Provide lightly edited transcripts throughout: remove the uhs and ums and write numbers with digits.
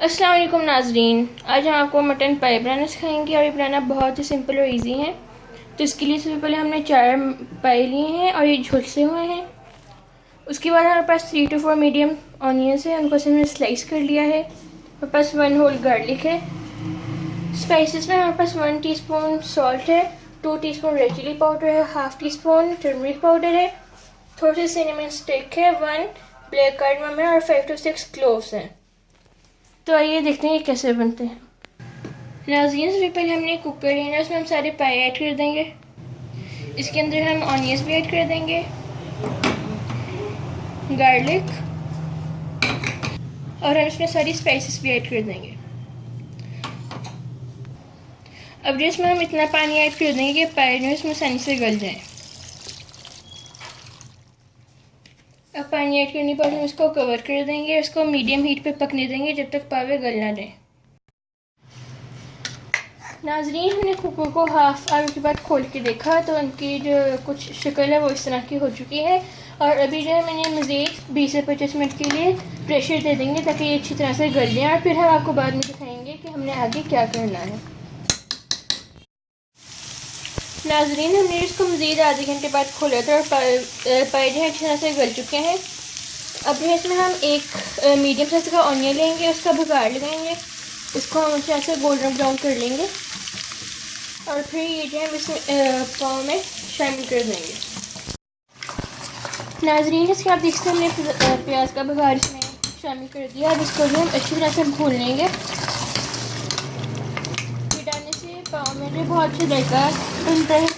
अस्सलाम वालेकुम नाजरीन, आज हम आपको मटन पाई बनाना सिखाएंगे और ये बनाना बहुत ही सिंपल और इजी है। तो इसके लिए सबसे पहले हमने 4 पाई लिए हैं और ये झुलसे हुए हैं। उसके बाद हमारे पास 3 to 4 मीडियम ऑनियंस है, उनको हमने स्लाइस कर लिया है। हमारे पास 1 होल गार्लिक है। स्पाइसेस में हमारे पास 1 टीस्पून सॉल्ट है, 2 टीस्पून रेड चिली पाउडर है, half tea spoon turmeric powder है, थोड़ी सी सिनेमन स्टिक है, 1 ब्लैक कार्डमम है और 5 to 6 क्लोव्स हैं। तो आइए देखते हैं कैसे बनते हैं। नाज़रीन, सबसे पहले हमने कुकर लेना है, उसमें हम सारे पाई ऐड कर देंगे। इसके अंदर हम ऑनियंस भी ऐड कर देंगे, गार्लिक, और हम इसमें सारी स्पाइसेस भी ऐड कर देंगे। अब जो इसमें हम इतना पानी ऐड कर देंगे कि पाई जो इसमें आसानी से गल जाए। अब पानी ऐड करने के बाद हम इसको कवर कर देंगे, इसको मीडियम हीट पे पकने देंगे जब तक पावे गल ना जाए। नाजरीन, हमने कुकर को हाफ आवर के बाद खोल के देखा तो उनकी जो कुछ शक्ल है वो इस तरह की हो चुकी है। और अभी जो है मैंने मज़ीद 20 से 25 मिनट के लिए प्रेशर दे देंगे ताकि ये अच्छी तरह से गल जाए, और फिर हम आपको बाद में दिखाएंगे कि हमने आगे क्या करना है। नाजरीन, हमने इसको मज़ीद आधे घंटे बाद खोला था और पाई जो है अच्छी तरह से गल चुके हैं। अब जो है इसमें हम एक मीडियम साइज का ऑनियन लेंगे, उसका बुगाड़ लगाएंगे, इसको हम अच्छी तरह से गोल्डन ब्राउन कर लेंगे और फिर ये जो है इसमें पाव में शामिल कर देंगे। नाजरीन, इसके आप देखते हैं हमने प्याज का बुगाड़ इसमें शामिल कर दिया। अब इसको जो हम अच्छी तरह से भून लेंगे। पाव में भी बहुत अच्छा जायका बनता है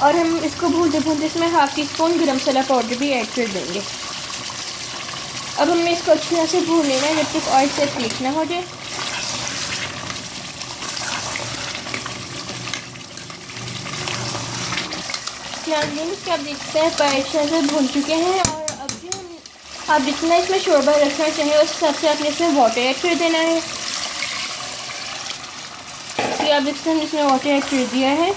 और हम इसको भूनते भूनते इसमें हाफ टी स्पून गरम मसाला पाउडर भी ऐड कर देंगे। अब हमें इसको अच्छी तरह से भून लेना है जब तक ऑयल से लीक ना हो जाए। इसके आप देखते हैं पाई अच्छे से भून चुके हैं और अब जो आप जितना इसमें शोरबा रखना चाहिए उस हिसाब से आपने इसमें वाटर ऐड कर देना है। तो आप देखते हैं इसमें वाटर ऐड कर दिया है।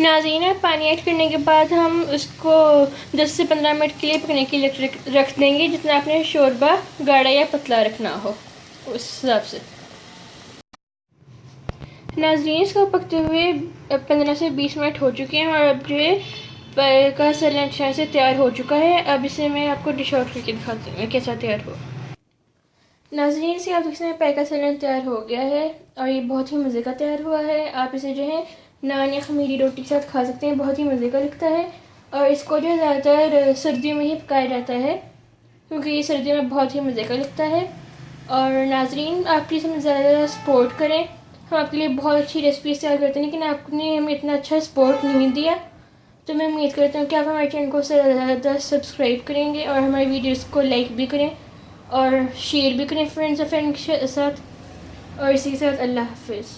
नाज़रीन, पानी ऐड करने के बाद हम उसको 10 से 15 मिनट के लिए पकने के लिए रख देंगे, जितना आपने शोरबा गाढ़ा या पतला रखना हो उस हिसाब से। नाज़रीन, इसको पकते हुए 15 से 20 मिनट हो चुके हैं और अब जो है पाई का सलन अच्छा से तैयार हो चुका है। अब इसे मैं आपको डिश आउट करके दिखाती हूँ कैसा तैयार हो। नाज़रीन, से आप देखते हैं पाई का सलन तैयार हो गया है और ये बहुत ही मज़े का तैयार हुआ है। आप इसे जो है नान या खमीरी रोटी के साथ खा सकते हैं, बहुत ही मज़े का लगता है। और इसको जो ज़्यादातर सर्दियों में ही पकाया जाता है क्योंकि ये सर्दियों में बहुत ही मज़े का लगता है। और नाज़रीन, आप प्लीज़ हमें ज़्यादा सपोर्ट करें, हम आपके लिए बहुत अच्छी रेसिपीज तैयार करते हैं, लेकिन आपने हमें इतना अच्छा सपोर्ट नहीं दिया। तो मैं उम्मीद करता हूँ कि आप हमारे चैनल को ज़्यादा सब्सक्राइब करेंगे और हमारे वीडियोस को लाइक भी करें और शेयर भी करें फ्रेंड्स और फ्रेंड के साथ। और इसी के साथ अल्लाह हाफिज़।